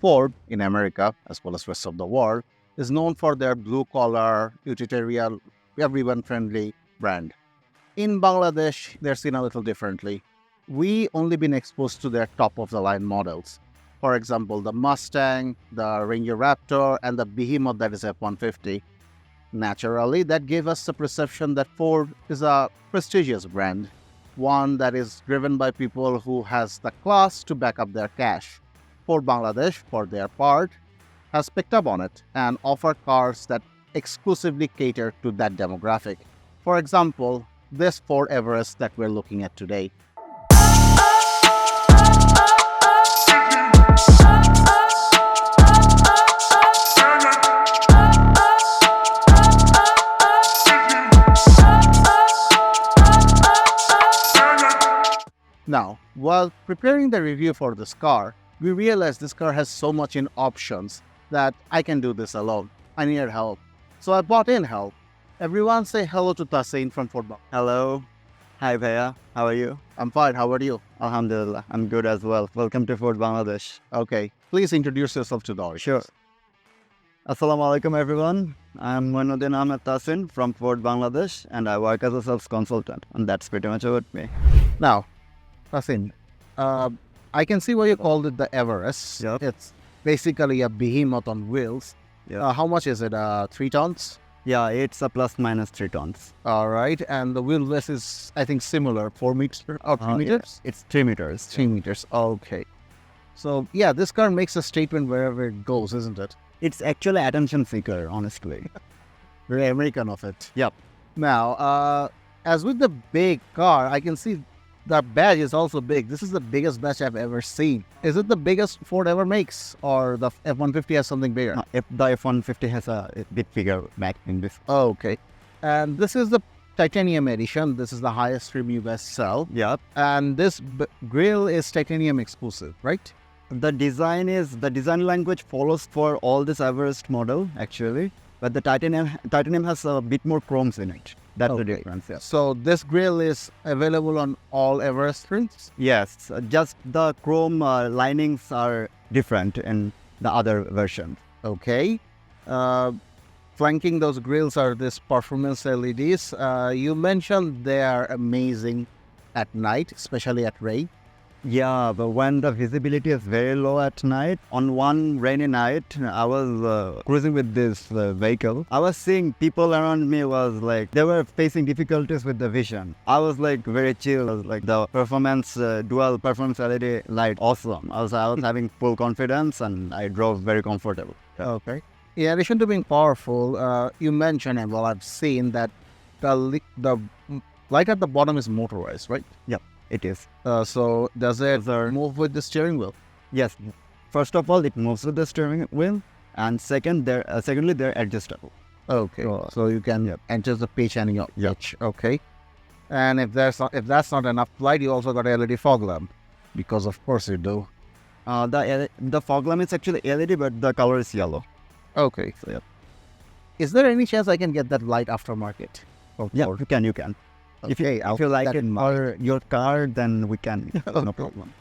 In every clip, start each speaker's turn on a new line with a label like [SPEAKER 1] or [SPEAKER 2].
[SPEAKER 1] Ford in America, as well as rest of the world, is known for their blue-collar, utilitarian, everyone-friendly brand. In Bangladesh, they're seen a little differently. We only been exposed to their top-of-the-line models. For example, the Mustang, the Ranger Raptor, and the behemoth that is F-150. Naturally, that gave us the perception that Ford is a prestigious brand, one that is driven by people who has the class to back up their cash. Ford Bangladesh, for their part, has picked up on it and offer cars that exclusively cater to that demographic. For example, this Ford Everest that we're looking at today. Now, while preparing the review for this car, we realized this car has so much in options that I can do this alone. I needed help. So I brought in help. Everyone say hello to Tasin from Ford Bangladesh.
[SPEAKER 2] Hello. Hi, Bhaiya. How are you?
[SPEAKER 1] I'm fine. How are you?
[SPEAKER 2] Alhamdulillah. I'm good as well. Welcome to Ford Bangladesh.
[SPEAKER 1] Okay. Please introduce yourself to the audience.
[SPEAKER 2] Sure. Assalamu alaikum, everyone. I'm Moinuddin Ahmed Tasin from Ford Bangladesh, and I work as a sales consultant. And that's pretty much about me.
[SPEAKER 1] Now, Tasin, I can see why you called it the Everest.
[SPEAKER 2] Yep.
[SPEAKER 1] It's basically a behemoth on wheels.
[SPEAKER 2] Yep.
[SPEAKER 1] How much is it? 3 tons?
[SPEAKER 2] Yeah, it's a plus minus 3 tons.
[SPEAKER 1] All right. And the wheelbase is, I think, similar, 4 meters or 3 meters?
[SPEAKER 2] Yeah. It's 3 meters.
[SPEAKER 1] 3 meters. Okay. So, yeah, this car makes a statement wherever it goes, isn't it?
[SPEAKER 2] It's actually attention seeker, honestly.
[SPEAKER 1] Very American of it.
[SPEAKER 2] Yep.
[SPEAKER 1] Now, as with the big car, I can see the badge is also big. This is the biggest badge I've ever seen. Is it the biggest Ford ever makes, or the F-150 has something bigger?
[SPEAKER 2] If the F-150 has a bit bigger back in this.
[SPEAKER 1] Okay. And this is the titanium edition. This is the highest trim you guys sell.
[SPEAKER 2] Yep.
[SPEAKER 1] And this grille is titanium exclusive, right?
[SPEAKER 2] The design language follows for all this Everest model, actually. But the titanium has a bit more chromes in it. That's the difference, yeah.
[SPEAKER 1] So this grille is available on all Everest trims?
[SPEAKER 2] Yes, just the chrome linings are different in the other version.
[SPEAKER 1] Okay. Flanking those grills are these performance LEDs. You mentioned they are amazing at night, especially at rain.
[SPEAKER 2] Yeah, but when the visibility is very low at night, on one rainy night, I was cruising with this vehicle. I was seeing people around me was like, they were facing difficulties with the vision. I was like very chill. I was like the performance, dual performance LED light, awesome. I was having full confidence and I drove very comfortable.
[SPEAKER 1] Okay. In addition to being powerful, you mentioned, and well, I've seen that the light at the bottom is motorized, right?
[SPEAKER 2] Yep. It is.
[SPEAKER 1] So does it move with the steering wheel?
[SPEAKER 2] Yes. First of all, it moves with the steering wheel, and secondly, they're adjustable.
[SPEAKER 1] Okay. So you can adjust the pitch and your pitch. Okay. And if that's not enough light, you also got a LED fog lamp, because of course you do.
[SPEAKER 2] The fog lamp is actually LED, but the color is yellow.
[SPEAKER 1] Okay.
[SPEAKER 2] So yeah.
[SPEAKER 1] Is there any chance I can get that light aftermarket?
[SPEAKER 2] Yeah, you can.
[SPEAKER 1] Okay,
[SPEAKER 2] if you like it or your car, then we can. No problem.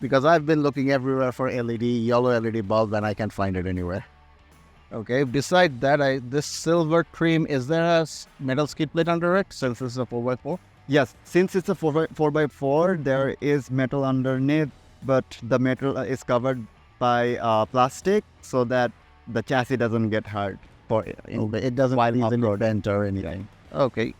[SPEAKER 1] Because I've been looking everywhere for yellow LED bulb, and I can't find it anywhere. Okay. Beside that, this silver trim, is there a metal skid plate under it since it's a 4x4?
[SPEAKER 2] Yes, since it's a 4x4, there is metal underneath, but the metal is covered by plastic so that the chassis doesn't get hurt.
[SPEAKER 1] It doesn't easily dent or anything. Okay.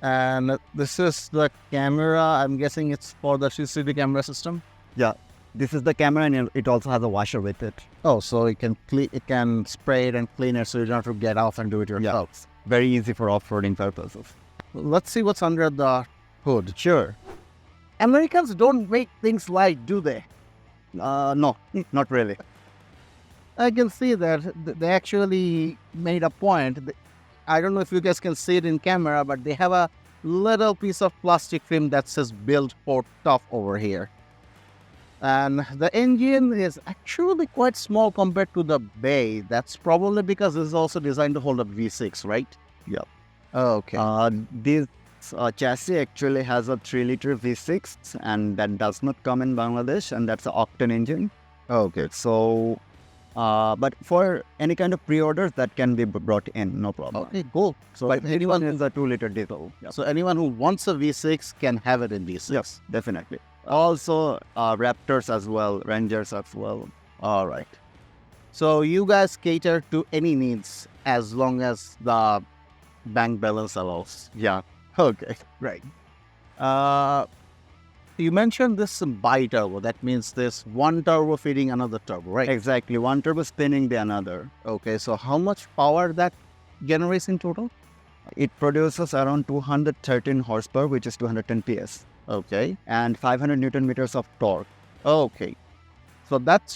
[SPEAKER 1] And this is the camera. I'm guessing it's for the CCTV camera system.
[SPEAKER 2] Yeah, this is the camera, and it also has a washer with it.
[SPEAKER 1] Oh, so it can spray it and clean it, so you don't have to get off and do it yourself.
[SPEAKER 2] Yeah, very easy for off-roading purposes.
[SPEAKER 1] Let's see what's under the hood.
[SPEAKER 2] Sure.
[SPEAKER 1] Americans don't make things light, do they?
[SPEAKER 2] No, not really.
[SPEAKER 1] I can see that they actually made a point. I don't know if you guys can see it in camera, but they have a little piece of plastic film that says built for tough over here. And the engine is actually quite small compared to the bay. That's probably because this is also designed to hold a V6, right?
[SPEAKER 2] Yeah.
[SPEAKER 1] Okay.
[SPEAKER 2] This chassis actually has a 3-liter V6, and that does not come in Bangladesh, and that's an octane engine.
[SPEAKER 1] Okay.
[SPEAKER 2] So But for any kind of pre-orders, that can be brought in, no problem.
[SPEAKER 1] Okay, cool. So
[SPEAKER 2] But
[SPEAKER 1] anyone
[SPEAKER 2] is a 2-liter diesel. Yep.
[SPEAKER 1] so anyone who wants a V6 can have it in V6.
[SPEAKER 2] Yes, definitely. Also, Raptors as well, Rangers as well.
[SPEAKER 1] All right. So you guys cater to any needs as long as the bank balance allows.
[SPEAKER 2] Yeah.
[SPEAKER 1] Okay, right. You mentioned this bi-turbo. That means this one turbo feeding another turbo, right?
[SPEAKER 2] Exactly. One turbo spinning the another.
[SPEAKER 1] Okay, so how much power that generates in total?
[SPEAKER 2] It produces around 213 horsepower, which is 210 PS,
[SPEAKER 1] Okay.
[SPEAKER 2] and 500 Newton meters of torque.
[SPEAKER 1] Okay. So that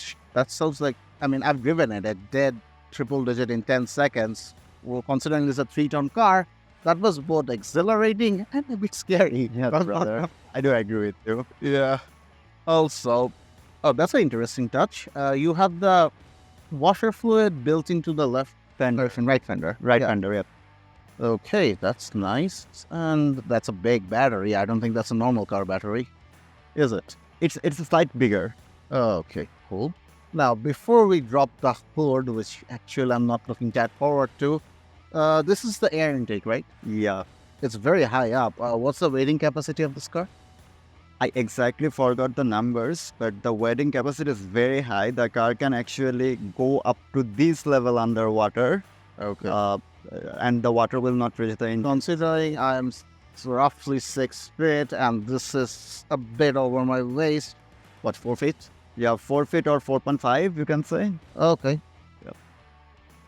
[SPEAKER 1] sounds like, I mean, I've driven it at dead triple digit in 10 seconds. Well, considering this is a 3-ton car, that was both exhilarating and a bit scary.
[SPEAKER 2] Yeah, brother. I do agree with you.
[SPEAKER 1] Yeah. Also, oh, that's an interesting touch. You have the washer fluid built into the left fender, right fender.
[SPEAKER 2] Right
[SPEAKER 1] Yeah.
[SPEAKER 2] fender, yeah.
[SPEAKER 1] Okay, that's nice. And that's a big battery. I don't think that's a normal car battery. Is it?
[SPEAKER 2] It's a slight bigger.
[SPEAKER 1] Okay, cool. Now, before we drop the hood, which actually I'm not looking that forward to, this is the air intake, right?
[SPEAKER 2] Yeah.
[SPEAKER 1] It's very high up. What's the weighting capacity of this car?
[SPEAKER 2] I exactly forgot the numbers, but the weighting capacity is very high. The car can actually go up to this level underwater,
[SPEAKER 1] Okay.
[SPEAKER 2] and the water will not reach the engine.
[SPEAKER 1] Considering I'm roughly 6 feet and this is a bit over my waist, what, 4 feet?
[SPEAKER 2] Yeah, 4 feet or 4.5, you can say.
[SPEAKER 1] Okay.
[SPEAKER 2] Yep.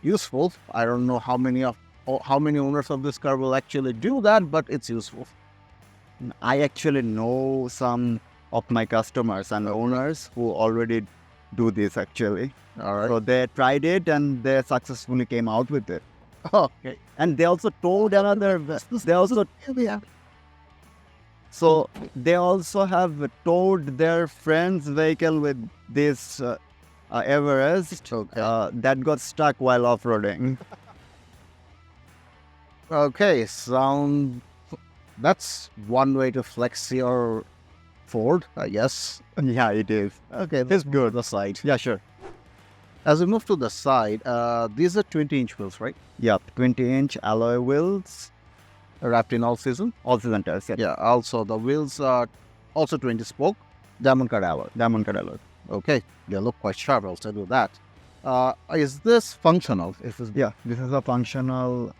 [SPEAKER 1] Useful. I don't know how many owners of this car will actually do that, but it's useful.
[SPEAKER 2] I actually know some of my customers and owners who already do this actually.
[SPEAKER 1] All right.
[SPEAKER 2] So they tried it and they successfully came out with it.
[SPEAKER 1] Okay.
[SPEAKER 2] And they also told another. They also So they also have towed their friend's vehicle with this Everest
[SPEAKER 1] Okay.
[SPEAKER 2] that got stuck while off-roading.
[SPEAKER 1] Okay. That's one way to flex your Ford, I guess.
[SPEAKER 2] Yeah, it is.
[SPEAKER 1] Okay, let's move to the side.
[SPEAKER 2] Yeah, sure.
[SPEAKER 1] As we move to the side, these are 20-inch wheels, right?
[SPEAKER 2] Yep, 20-inch alloy wheels,
[SPEAKER 1] Wrapped in all season.
[SPEAKER 2] all cylinders. Yeah,
[SPEAKER 1] Yeah. Also, the wheels are also 20 spoke, diamond cut alloy.
[SPEAKER 2] diamond cut alloy.
[SPEAKER 1] Okay, they look quite sharp. I'll tell you that. Is this functional?
[SPEAKER 2] Yeah, this is a functional.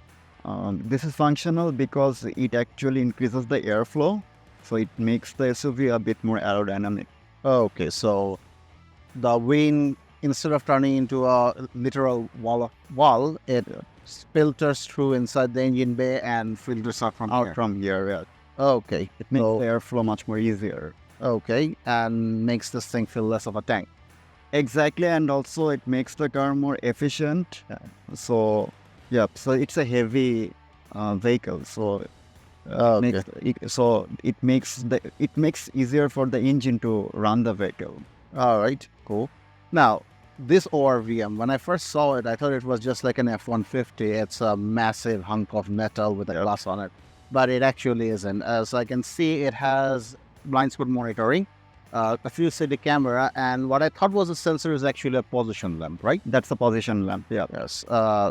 [SPEAKER 2] This is functional because it actually increases the airflow, so it makes the SUV a bit more aerodynamic.
[SPEAKER 1] Okay, so the wing, instead of turning into a literal wall, it filters through inside the engine bay and filters out from
[SPEAKER 2] Out
[SPEAKER 1] here.
[SPEAKER 2] from here, yeah.
[SPEAKER 1] Okay,
[SPEAKER 2] It makes
[SPEAKER 1] so-
[SPEAKER 2] the airflow much more easier.
[SPEAKER 1] okay, and makes this thing feel less of a tank.
[SPEAKER 2] Exactly, and also it makes the car more efficient. So, yeah, so it's a heavy vehicle, so
[SPEAKER 1] Okay.
[SPEAKER 2] it makes easier for the engine to run the vehicle.
[SPEAKER 1] All right, cool. Now, this ORVM, when I first saw it, I thought it was just like an F-150. It's a massive hunk of metal with a glass on it, but it actually isn't. As I can see, it has blind spot monitoring, a 360 camera, and what I thought was a sensor is actually a position lamp, right?
[SPEAKER 2] That's the position lamp. Yeah.
[SPEAKER 1] Yes.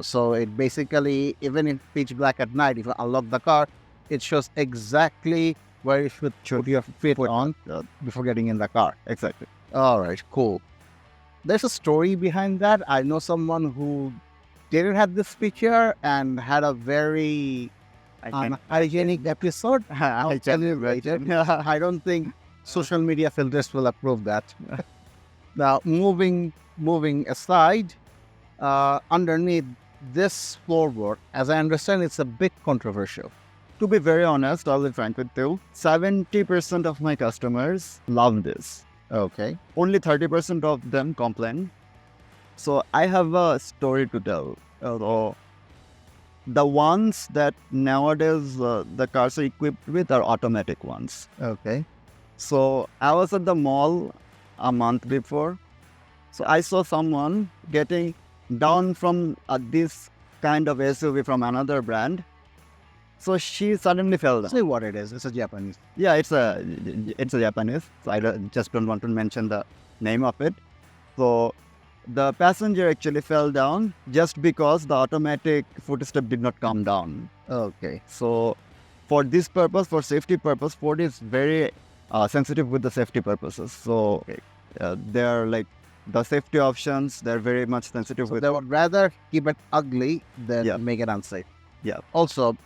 [SPEAKER 1] So it basically, even in pitch black at night, if you unlock the car, it shows exactly where you should put your feet on before getting in the car.
[SPEAKER 2] Exactly.
[SPEAKER 1] All right, cool. There's a story behind that. I know someone who didn't have this feature and had a very hygienic episode. I'll tell you later. I don't think social media filters will approve that. Now, moving aside, underneath this floorboard, as I understand, it's a bit controversial.
[SPEAKER 2] To be very honest, I'll be frank with you, 70% of my customers love this.
[SPEAKER 1] Okay.
[SPEAKER 2] Only 30% of them complain. So I have a story to tell. The ones that nowadays the cars are equipped with are automatic ones.
[SPEAKER 1] Okay.
[SPEAKER 2] So I was at the mall a month before. So I saw someone getting down from this kind of SUV from another brand. So she suddenly fell down.
[SPEAKER 1] Say what it is. It's a Japanese.
[SPEAKER 2] Yeah, it's a Japanese. So I just don't want to mention the name of it. So The passenger actually fell down just because the automatic footstep did not come down.
[SPEAKER 1] Okay.
[SPEAKER 2] So for this purpose, for safety purpose, Ford is very sensitive with the safety purposes. So they're like the safety options, they're very much sensitive
[SPEAKER 1] So
[SPEAKER 2] with.
[SPEAKER 1] they would rather keep it ugly than
[SPEAKER 2] Yeah.
[SPEAKER 1] make it unsafe.
[SPEAKER 2] Yeah.
[SPEAKER 1] Also,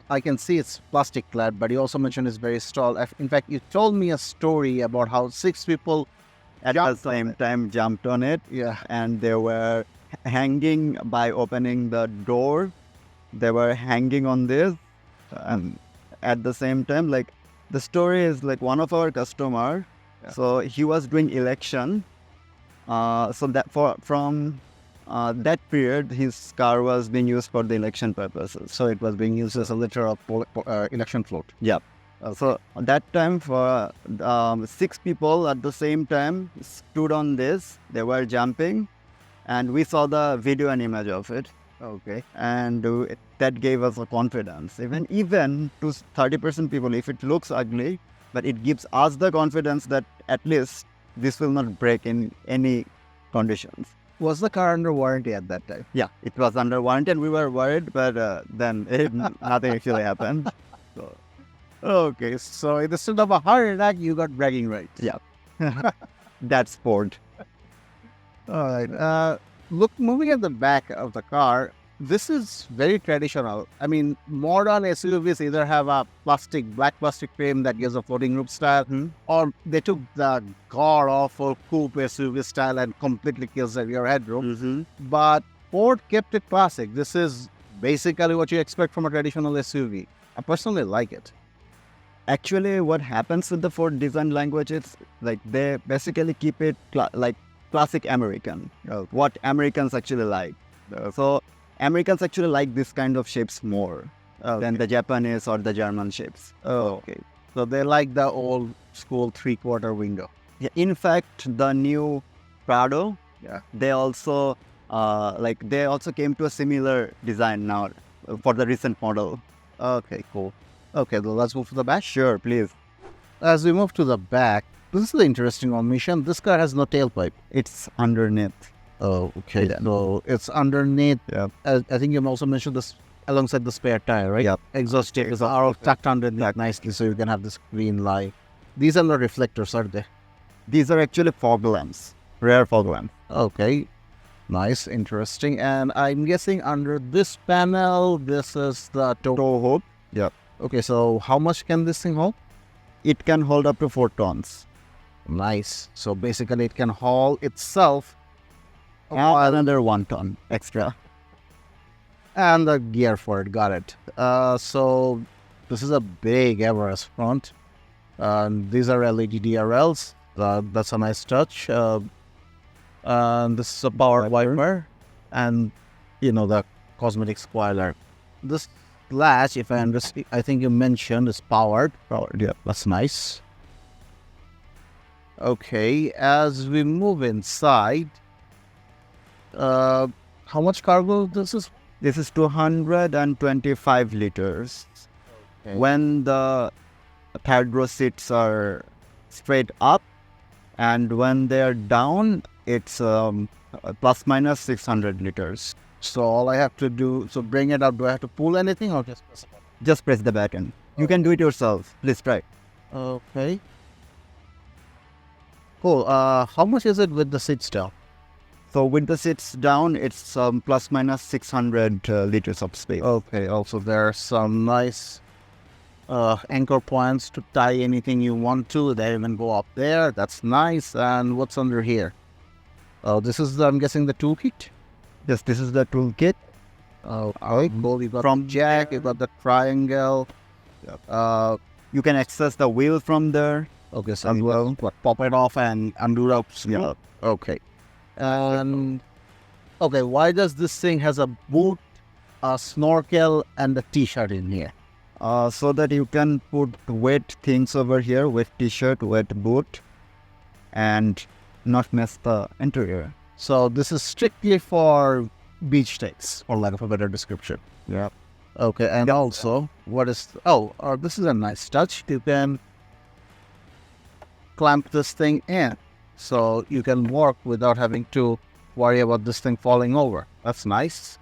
[SPEAKER 1] I can see it's plastic clad, but you also mentioned it's very tall. In fact, you told me a story about how 6 people
[SPEAKER 2] At the
[SPEAKER 1] jumped on
[SPEAKER 2] same
[SPEAKER 1] it.
[SPEAKER 2] time jumped on it,
[SPEAKER 1] Yeah.
[SPEAKER 2] and they were hanging by opening the door. They were hanging on this, and at the same time, like the story is like one of our customer.
[SPEAKER 1] Yeah.
[SPEAKER 2] So he was doing election. So that from that period, his car was being used for the election purposes.
[SPEAKER 1] So it was being used as a literal election float.
[SPEAKER 2] Yeah. So that time, for 6 people at the same time stood on this. They were jumping, and we saw the video and image of it,
[SPEAKER 1] Okay.
[SPEAKER 2] and that gave us a confidence. Even to 30% people, if it looks ugly, but it gives us the confidence that at least this will not break in any conditions.
[SPEAKER 1] Was the car under warranty at that time?
[SPEAKER 2] Yeah, it was under warranty, and we were worried, but then nothing actually happened. So,
[SPEAKER 1] Okay, so instead of a heart attack, you got bragging rights.
[SPEAKER 2] yeah, that's Ford.
[SPEAKER 1] All right. Look, moving at the back of the car, this is very traditional. I mean, modern SUVs either have a black plastic frame that gives a floating roof style, or they took the god-awful coupe SUV style and completely kills the rear headroom. But Ford kept it classic. This is basically what you expect from a traditional SUV. I personally like it.
[SPEAKER 2] Actually, what happens with the Ford design language is like they basically keep it like classic American. What Americans actually like. So Americans actually like this kind of shapes more than the Japanese or the German shapes.
[SPEAKER 1] Okay. So they like the old school 3/4 window.
[SPEAKER 2] Yeah, in fact, the new Prado,
[SPEAKER 1] Yeah.
[SPEAKER 2] they also came to a similar design now for the recent model.
[SPEAKER 1] Okay, cool. Okay, well, let's move to the back.
[SPEAKER 2] Sure, please.
[SPEAKER 1] As we move to the back, this is the interesting omission. This car has no tailpipe.
[SPEAKER 2] It's underneath.
[SPEAKER 1] Oh, okay.
[SPEAKER 2] Yeah.
[SPEAKER 1] So it's underneath.
[SPEAKER 2] Yeah.
[SPEAKER 1] I think you also mentioned this alongside the spare tire, right?
[SPEAKER 2] Yep.
[SPEAKER 1] Exhaust tails are all tucked underneath nicely, so you can have this green light. These are not reflectors, are they?
[SPEAKER 2] These are actually fog lamps, rear fog lamps.
[SPEAKER 1] Okay. Nice, interesting. And I'm guessing under this panel, this is the
[SPEAKER 2] Tow hook. Yeah.
[SPEAKER 1] Okay, so how much can this thing hold?
[SPEAKER 2] It can hold up to 4 tons.
[SPEAKER 1] Nice. So basically, it can haul itself
[SPEAKER 2] And another 1 ton extra.
[SPEAKER 1] and the gear for it. Got it. So this is a big Everest front. These are LED DRLs. That's a nice touch. And this is a power wiper, and the cosmetic spoiler. This latch, if I understand, I think you mentioned is powered.
[SPEAKER 2] Powered, yeah.
[SPEAKER 1] That's nice. Okay, as we move inside, how much cargo this is?
[SPEAKER 2] This is 225 liters.
[SPEAKER 1] Okay.
[SPEAKER 2] When the third row seats are straight up, and when they are down, it's plus minus 600 liters.
[SPEAKER 1] So all I have to do, so bring it up. Do I have to pull anything or just press a button?
[SPEAKER 2] Just press the button. You can do it yourself. Please try.
[SPEAKER 1] Okay. Cool. How much is it with the seats down?
[SPEAKER 2] So with the seats down, it's plus minus 600 liters of space.
[SPEAKER 1] Okay. Also, there are some nice anchor points to tie anything you want to. They even go up there. That's nice. And what's under here? Oh, this is, I'm guessing, the toolkit.
[SPEAKER 2] Yes, this is the toolkit.
[SPEAKER 1] Okay, cool. You got
[SPEAKER 2] From
[SPEAKER 1] jack. You got the triangle.
[SPEAKER 2] Yep. You can access the wheel from there.
[SPEAKER 1] Okay, so
[SPEAKER 2] As
[SPEAKER 1] you
[SPEAKER 2] well.
[SPEAKER 1] pop it off and undo the screw.
[SPEAKER 2] Yeah.
[SPEAKER 1] Okay. And okay, why does this thing has a boot, a snorkel, and a t-shirt in here?
[SPEAKER 2] So that you can put wet things over here, wet t-shirt, wet boot, and not mess the interior.
[SPEAKER 1] So this is strictly for beach days, for lack of a better description.
[SPEAKER 2] Yeah.
[SPEAKER 1] Okay, and also, what is... this is a nice touch. You can clamp this thing in, so you can work without having to worry about this thing falling over. That's nice.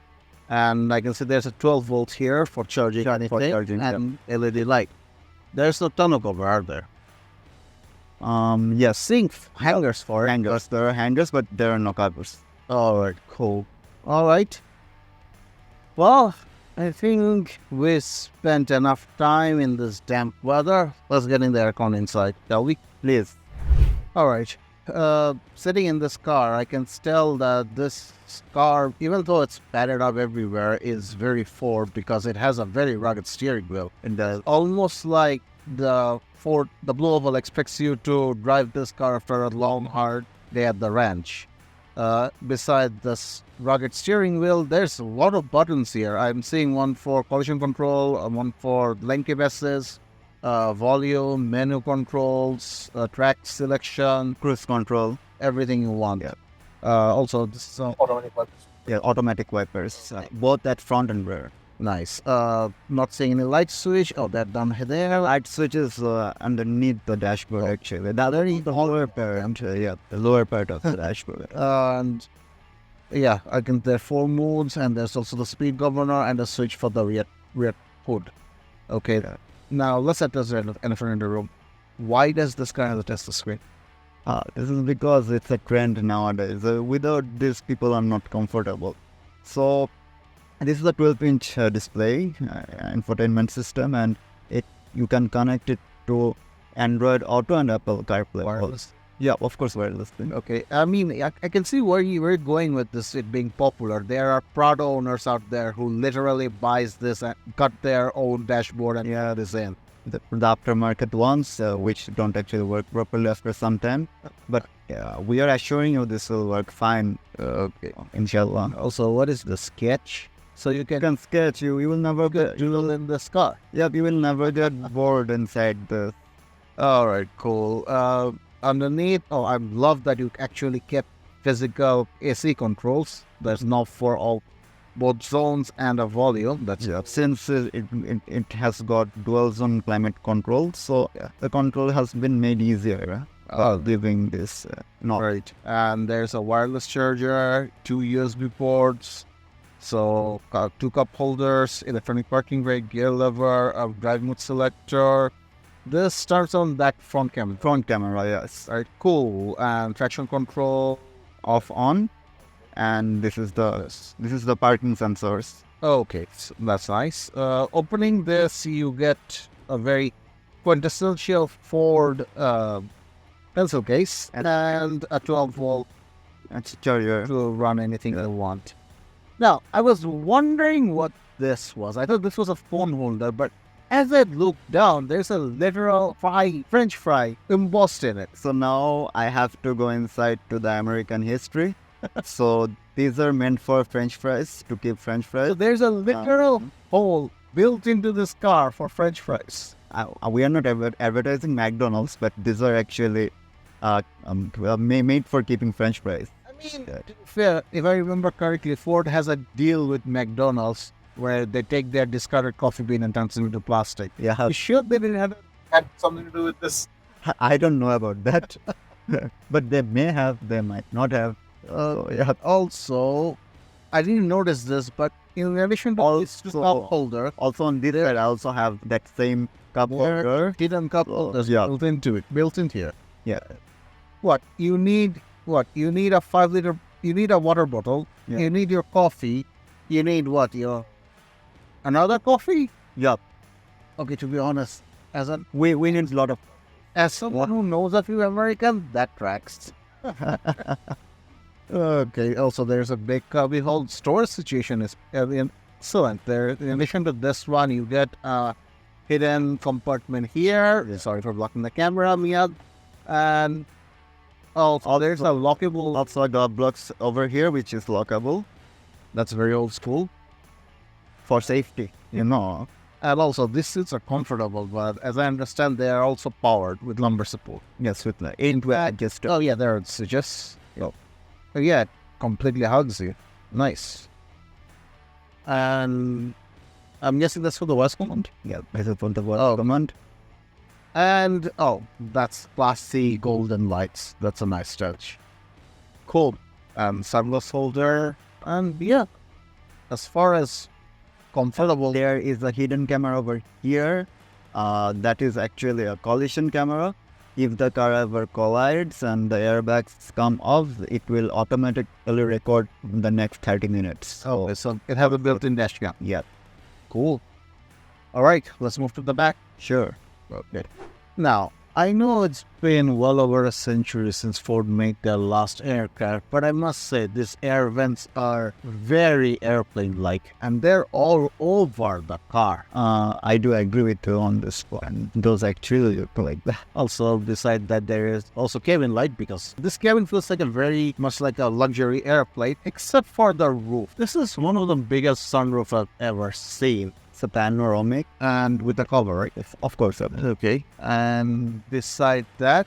[SPEAKER 1] And I can see there's a 12 volts here for charging anything, and LED light. There's no tonneau cover, are there?
[SPEAKER 2] Yes,
[SPEAKER 1] Seeing hangers for it.
[SPEAKER 2] hangers. There are hangers, but there are no covers.
[SPEAKER 1] All right, cool. All right. Well, I think we spent enough time in this damp weather. Let's get in the aircon inside, shall we?
[SPEAKER 2] Please.
[SPEAKER 1] All right. Sitting in this car, I can tell that this car, even though it's padded up everywhere, is very Ford because it has a very rugged steering wheel.
[SPEAKER 2] And
[SPEAKER 1] Almost like the Blue Oval expects you to drive this car after a long, hard day at the ranch. Beside this rugged steering wheel, there's a lot of buttons here. I'm seeing one for collision control, one for lane keep assist, volume, menu controls, track selection,
[SPEAKER 2] cruise control.
[SPEAKER 1] everything you want.
[SPEAKER 2] Yeah.
[SPEAKER 1] Also, this is automatic wipers.
[SPEAKER 2] Yeah, automatic wipers, both at front and rear.
[SPEAKER 1] Nice. Not seeing any light switch. Oh, that down there.
[SPEAKER 2] Light switches underneath the dashboard, actually. The lower part, the lower part of the dashboard.
[SPEAKER 1] And yeah, I can. There are 4 modes, and there's also the speed governor and a switch for the rear hood. Okay.
[SPEAKER 2] Yeah.
[SPEAKER 1] Now let's set this elephant in the room. Why does this guy have a Tesla screen?
[SPEAKER 2] This is because it's a trend nowadays. Without this, people are not comfortable. So this is a 12-inch display infotainment system, and you can connect it to Android Auto and Apple CarPlay.
[SPEAKER 1] Wireless.
[SPEAKER 2] Yeah, of course, wireless thing.
[SPEAKER 1] Okay. I mean, I can see where you're going with this, it being popular. There are Prado owners out there who literally buys this and cut their own dashboard and add this in.
[SPEAKER 2] The aftermarket ones, which don't actually work properly after some time. But we are assuring you this will work fine.
[SPEAKER 1] Okay.
[SPEAKER 2] Inshallah.
[SPEAKER 1] Also, what is the sketch? So you
[SPEAKER 2] You
[SPEAKER 1] can
[SPEAKER 2] can sketch. You will never get.
[SPEAKER 1] drill in the sky.
[SPEAKER 2] Yeah, you will never get bored inside this.
[SPEAKER 1] All right, cool. Underneath, I love that you actually kept physical AC controls. There's now for both zones and a volume. That's
[SPEAKER 2] Since it has got dual zone climate control, so the control has been made easier. Leaving this not
[SPEAKER 1] right. And there's a wireless charger, 2 USB ports, so 2 cup holders, electronic parking brake, gear lever, a drive mode selector. This starts on that front camera.
[SPEAKER 2] front camera. Yes,
[SPEAKER 1] Right, cool. And traction control.
[SPEAKER 2] off on, and this is the parking sensors.
[SPEAKER 1] Okay, so that's nice. Opening this, you get a very quintessential Ford pencil case and a 12-volt
[SPEAKER 2] That's charger.
[SPEAKER 1] to run anything you want. Now, I was wondering what this was. I thought this was a phone holder, but as I looked down, there's a literal French fry embossed in it.
[SPEAKER 2] So now I have to go inside to the American history. So these are meant for French fries, to keep French fries.
[SPEAKER 1] So there's a literal hole built into this car for French fries.
[SPEAKER 2] We are not advertising McDonald's, but these are actually made for keeping French fries.
[SPEAKER 1] I mean, to be fair, if I remember correctly, Ford has a deal with McDonald's where they take their discarded coffee bean and turn it into plastic.
[SPEAKER 2] Yeah,
[SPEAKER 1] You sure they didn't have had something to do with this?
[SPEAKER 2] I don't know about that, but they may have, they might not have.
[SPEAKER 1] Also, I didn't notice this, but in addition to this cup holder,
[SPEAKER 2] Also on this side, I also have that same cup holder.
[SPEAKER 1] hidden cup holders built into it, built in here.
[SPEAKER 2] Yeah.
[SPEAKER 1] You need a 5-liter, you need a water bottle,
[SPEAKER 2] Yeah.
[SPEAKER 1] you need your coffee, you need another coffee?
[SPEAKER 2] Yeah.
[SPEAKER 1] Okay, to be honest,
[SPEAKER 2] We need a lot of.
[SPEAKER 1] as someone who knows a few Americans, that tracks. Okay, also there's a big cubby hole. Storage situation is excellent. There, in addition to this one, you get a hidden compartment here. Sorry for blocking the camera, Miyad. And also there's a lockable.
[SPEAKER 2] Also, I got blocks over here, which is lockable
[SPEAKER 1] That's very old school.
[SPEAKER 2] for safety. You know.
[SPEAKER 1] And also, these seats are comfortable, but as I understand, they are also powered with lumbar support.
[SPEAKER 2] Yes, with the 8-way adjuster.
[SPEAKER 1] Oh yeah, there are switches. Oh yeah, it completely hugs you. Nice. And I'm guessing that's for the voice command.
[SPEAKER 2] Yeah, this is for the voice command.
[SPEAKER 1] And that's classy golden lights. That's a nice touch. Cool. sunless holder, and yeah, as far as comfortable.
[SPEAKER 2] There is a hidden camera over here. That is actually a collision camera. If the car ever collides and the airbags come off, it will automatically record the next 30 minutes.
[SPEAKER 1] Oh, so it have a built-in dash cam.
[SPEAKER 2] Yeah,
[SPEAKER 1] Cool. All right, let's move to the back.
[SPEAKER 2] sure.
[SPEAKER 1] Okay. Now, I know it's been well over a century since Ford made their last aircraft, but I must say these air vents are very airplane-like, and they're all over the car.
[SPEAKER 2] I do agree with you on this one. Those actually look like that.
[SPEAKER 1] Also, beside that, there is also cabin light, because this cabin feels like a very much like a luxury airplane, except for the roof. This is one of the biggest sunroof I've ever seen.
[SPEAKER 2] It's a panoramic,
[SPEAKER 1] And with the cover, right?
[SPEAKER 2] of course.
[SPEAKER 1] Okay. And beside that,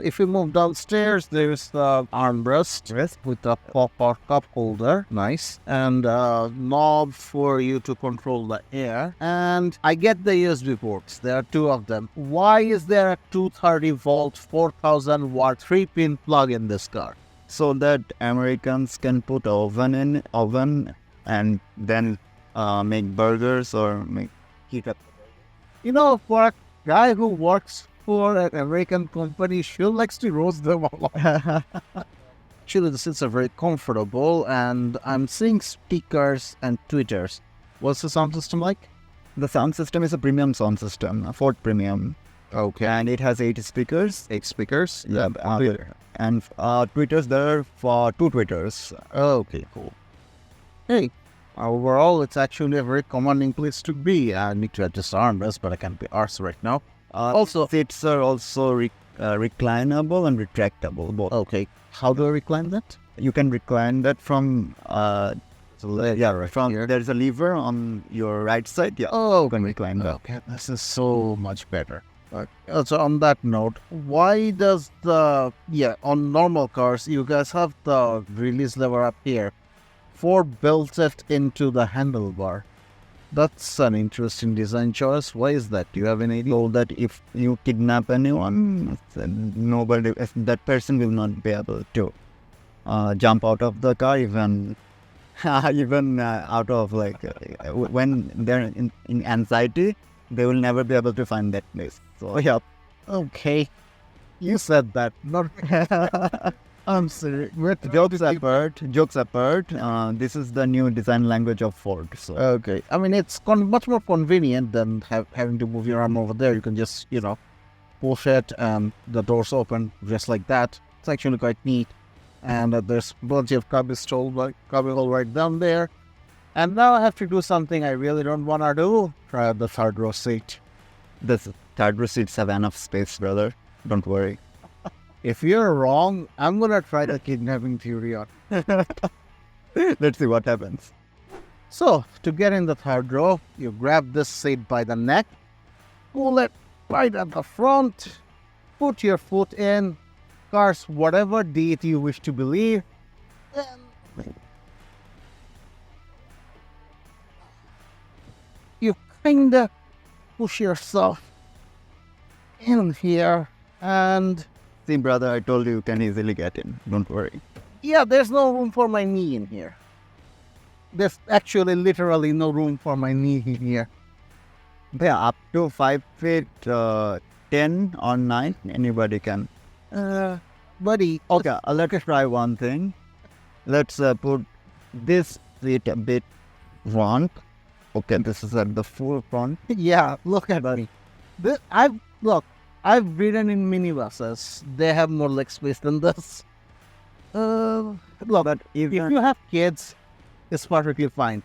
[SPEAKER 1] if you move downstairs, there's the armrest with the pop-out cup holder. Nice. And a knob for you to control the air. And I get the USB ports. There are two of them. Why is there a 230 volt, 4000 watt 3-pin plug in this car?
[SPEAKER 2] So that Americans can put oven and then make burgers or make
[SPEAKER 1] Heat up. You know, for a guy who works for an American company, she likes to roast them all. Actually, the seats are very comfortable, and I'm seeing speakers and tweeters. What's the sound system like?
[SPEAKER 2] the sound system is a premium sound system, a Ford Premium,
[SPEAKER 1] Okay.
[SPEAKER 2] and it has 8 speakers.
[SPEAKER 1] 8 speakers?
[SPEAKER 2] Yeah, and tweeters there are for 2 tweeters.
[SPEAKER 1] Okay, cool. Hey, overall, it's actually a very commanding place to be. I need to adjust the armrest, but I can't be arsed right now. Also-
[SPEAKER 2] seats are also reclinable and retractable. Both.
[SPEAKER 1] Okay, how do I recline that?
[SPEAKER 2] You can recline that from
[SPEAKER 1] Right
[SPEAKER 2] from
[SPEAKER 1] here.
[SPEAKER 2] there's a lever on your right side. Yeah,
[SPEAKER 1] Oh,
[SPEAKER 2] you can recline that.
[SPEAKER 1] okay, this is so much better. Also, on that note, why does on normal cars, you guys have the release lever up here? Ford built it into the handlebar. That's an interesting design choice. Why is that? Do you have any idea?
[SPEAKER 2] So that if you kidnap anyone, that person will not be able to jump out of the car, even out of when they're in anxiety, they will never be able to find that place. So yeah,
[SPEAKER 1] Okay, you said that. Not. I'm sorry.
[SPEAKER 2] jokes apart, this is the new design language of Ford. So
[SPEAKER 1] Okay, I mean it's much more convenient than having to move your arm over there. You can just push it and the doors open just like that. It's actually quite neat. And there's plenty of cubbyhole right down there. And now I have to do something I really don't want to do. Try out the third row seat.
[SPEAKER 2] this third row seats have enough space, brother. Don't worry.
[SPEAKER 1] If you're wrong, I'm gonna try the kidnapping theory on.
[SPEAKER 2] Let's see what happens.
[SPEAKER 1] So, to get in the third row, you grab this seat by the neck, pull it right at the front, put your foot in, curse whatever deity you wish to believe, and you kinda push yourself in here, and
[SPEAKER 2] See, brother, I told you can easily get in. Don't worry.
[SPEAKER 1] yeah, there's no room for my knee in here. There's actually literally no room for my knee in here.
[SPEAKER 2] Yeah, up to 5 feet 10 or 9, anybody can.
[SPEAKER 1] Buddy,
[SPEAKER 2] Okay, let's try one thing. Let's put this seat a bit front. Okay, this is at the full front.
[SPEAKER 1] yeah, look at me. I've ridden in minibuses. They have more leg space than this. Look,
[SPEAKER 2] But
[SPEAKER 1] if
[SPEAKER 2] even
[SPEAKER 1] you have kids, it's perfectly fine.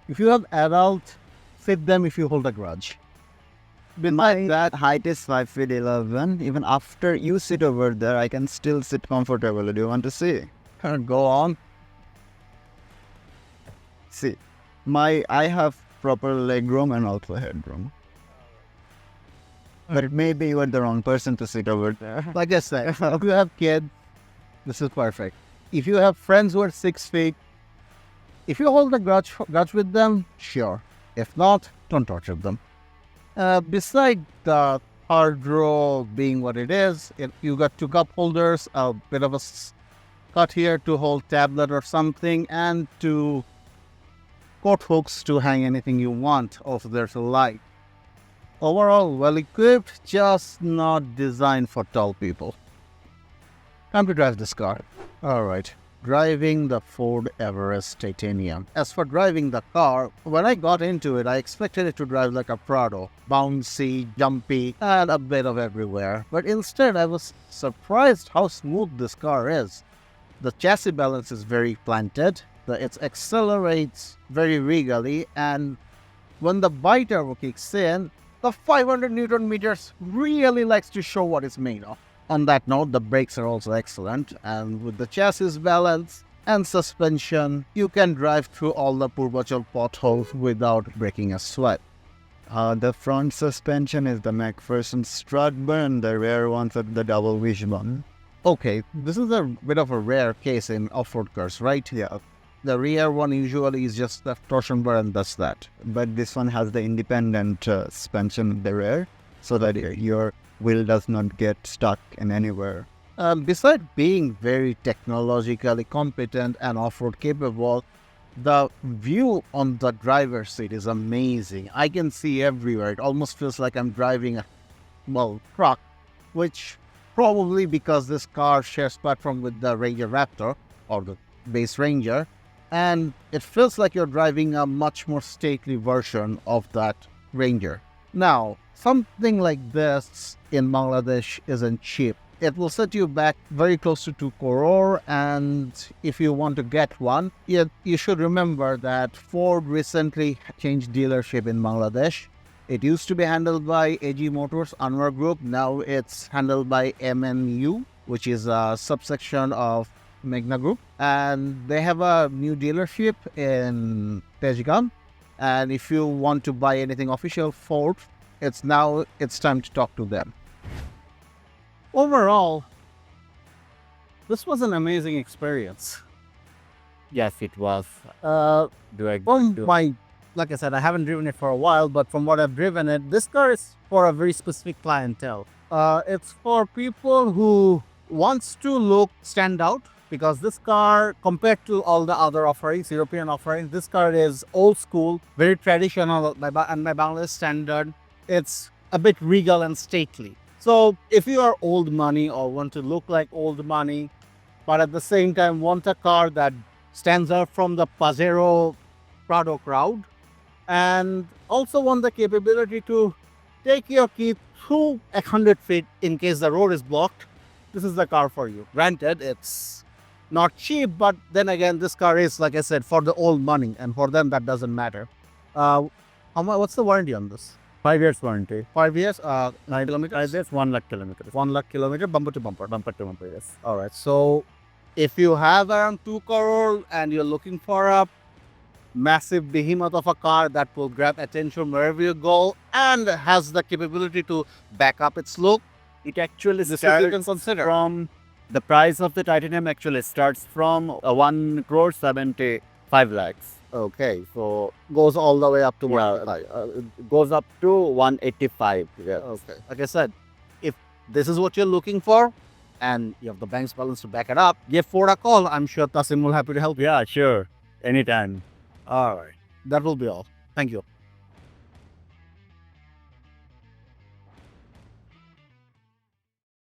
[SPEAKER 1] If you have adult, fit them if you hold a grudge.
[SPEAKER 2] my height is 5 feet 11. Even after you sit over there, I can still sit comfortably. Do you want to see?
[SPEAKER 1] Go on.
[SPEAKER 2] See, I have proper leg room and also headroom. But maybe you are the wrong person to sit over there.
[SPEAKER 1] Like I said, if you have kids, this is perfect. If you have friends who are 6 feet, if you hold a grudge with them, sure. If not, don't torture them. Beside the third row being what it is, you got 2 cup holders, a bit of a cut here to hold tablet or something, and two coat hooks to hang anything you want. Also, there's a light. Overall, well equipped, just not designed for tall people. Time to drive this car. Alright, driving the Ford Everest Titanium. As for driving the car, when I got into it, I expected it to drive like a Prado. Bouncy, jumpy, and a bit of everywhere. But instead, I was surprised how smooth this car is. The chassis balance is very planted. It accelerates very regally, and when the bi-turbo kicks in, the 500 Newton meters really likes to show what it's made of. On that note, the brakes are also excellent, and with the chassis balance and suspension, you can drive through all the Purvachal potholes without breaking a sweat.
[SPEAKER 2] The front suspension is the McPherson strut bar, and the rear ones are the double wishbone.
[SPEAKER 1] Okay, this is a bit of a rare case in off-road cars, right?
[SPEAKER 2] Yeah.
[SPEAKER 1] The rear one usually is just the torsion bar and that's that.
[SPEAKER 2] But this one has the independent suspension in the rear, so that your wheel does not get stuck in anywhere.
[SPEAKER 1] Besides being very technologically competent and off-road capable, the view on the driver's seat is amazing. I can see everywhere. It almost feels like I'm driving a, truck, which probably because this car shares platform with the Ranger Raptor or the base Ranger, and it feels like you're driving a much more stately version of that Ranger. Now, something like this in Bangladesh isn't cheap. It will set you back very close to 2 crore, and if you want to get one, you should remember that Ford recently changed dealership in Bangladesh. It used to be handled by AG Motors Anwar Group. Now it's handled by MNU, which is a subsection of Meghna Group, and they have a new dealership in Tejgaon. And if you want to buy anything official Ford, it's time to talk to them. Overall, this was an amazing experience.
[SPEAKER 3] Yes, it was.
[SPEAKER 1] Like I said, I haven't driven it for a while, but from what I've driven it, this car is for a very specific clientele. It's for people who wants to stand out, because this car, compared to all the other offerings, European offerings, this car is old school, very traditional, and by Bangladesh standard, it's a bit regal and stately. So if you are old money or want to look like old money, but at the same time want a car that stands out from the Pajero Prado crowd, and also want the capability to take your key through 100 feet in case the road is blocked, this is the car for you. Granted, it's not cheap, but then again, this car is, like I said, for the old money, and for them that doesn't matter. What's the warranty on this?
[SPEAKER 3] 5 years warranty.
[SPEAKER 1] 5 years, 9 kilometers?
[SPEAKER 3] 5 years, 1 lakh kilometers.
[SPEAKER 1] 1 lakh kilometer, bumper to bumper.
[SPEAKER 3] Bumper to bumper, yes.
[SPEAKER 1] All right. So if you have around 2 crore and you're looking for a massive behemoth of a car that will grab attention wherever you go and has the capability to back up its look,
[SPEAKER 3] It actually
[SPEAKER 1] this is what you can
[SPEAKER 3] starts
[SPEAKER 1] consider.
[SPEAKER 3] from the price of the Titanium actually starts from 1 crore 75 lakhs.
[SPEAKER 1] Okay, so goes all the way up to
[SPEAKER 3] Yeah, it goes up to 185. Yeah.
[SPEAKER 1] Okay. Like I said, if this is what you're looking for and you have the bank's balance to back it up, give Ford a call. I'm sure Tasim will happy to help you.
[SPEAKER 3] Yeah, sure. Anytime.
[SPEAKER 1] All right. That will be all. Thank you.